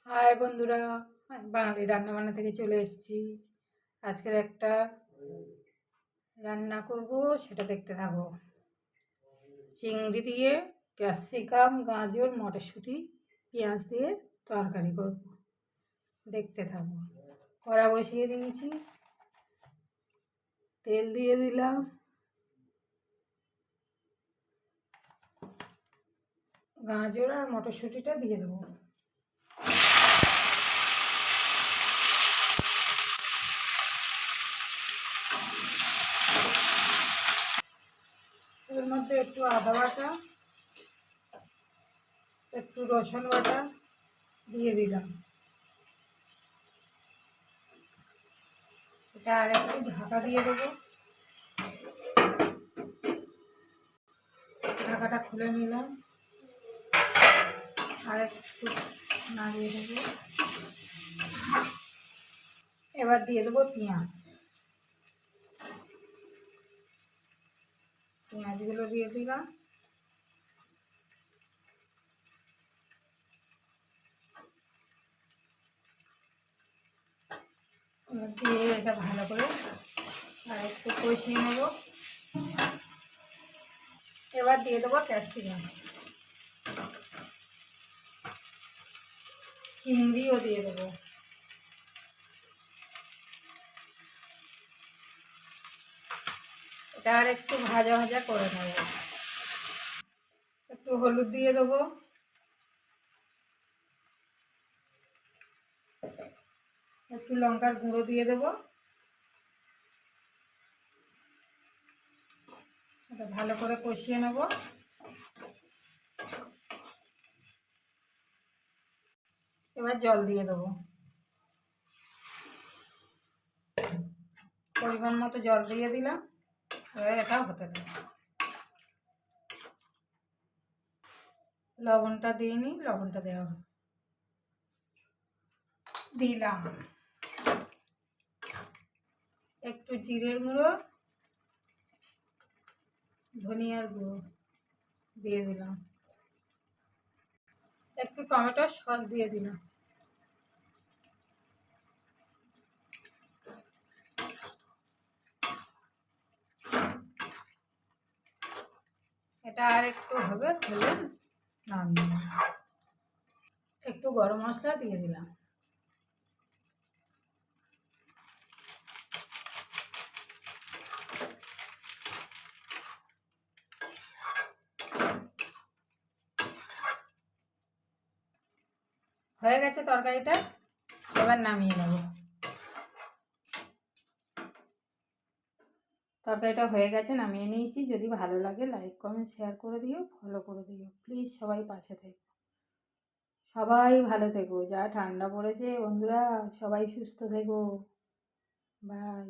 High বন্ধুরা, আমি বাঙালি রান্নাবান্না থেকে চলে এসেছি। আজকের একটা রান্না করব, সেটা দেখতে থাকো। চিংড়ি দিয়ে ক্যাপসিকাম, গাজর, মটরশুঁটি, পেঁয়াজ দিয়ে তরকারি করব, দেখতে থাকো। কড়া বসিয়ে দিয়েছি, তেল দিয়ে দিলাম, গাজর আর মটরশুঁটিটা দিয়ে দেবো। এর মধ্যে একটু আদা বাটা, একটু রসুন বাটা দিয়ে দিলাম। এটা আর একটু ঢাকা দিয়ে দেবো। ঢাকাটা খুলে নিলাম, আর একটু নাড়িয়ে দেবো। এবার দিয়ে দেবো পেঁয়াজ। পেঁয়াজগুলো দিয়ে দিলাম। দিয়ে এটা ভালো করে আর একটু কষিয়ে নেব। এবার দিয়ে দেবো ক্যাপসিকাম, চিংড়িও দিয়ে দেবো। এটা আর একটু ভাজা ভাজা করে নেব। একটু হলুদ দিয়ে দেবো, একটু লঙ্কার গুঁড়ো দিয়ে দেবো। এটা ভালো করে কষিয়ে নেব। এবার জল দিয়ে দেবো, পরিমাণ মতো জল দিয়ে দিলাম। এবার এটাও হতে দেবো। লবণটা দিয়ে নিই, লবণটা দেওয়া দিলাম। একটু জিরের গুঁড়ো, ধনিয়ার গুঁড়ো দিয়ে দিলাম। একটু টমেটোর সস দিয়ে দিলাম। এটা আর একটু হবে, হলে নামিয়ে নেব। একটু গরম মশলা দিয়ে দিলাম। হয়ে গেছে তরকারিটা, এবার নামিয়ে নেব। তরকারিটা হয়ে গেছে, নামিয়ে নিয়েছি। যদি ভালো লাগে লাইক কমেন্ট শেয়ার করে দিও, ফলো করে দিও প্লিজ। সবাই পাশে থেকো, সবাই ভালো থেকো। যা ঠান্ডা পড়েছে বন্ধুরা, সবাই সুস্থ থেকো। বাই।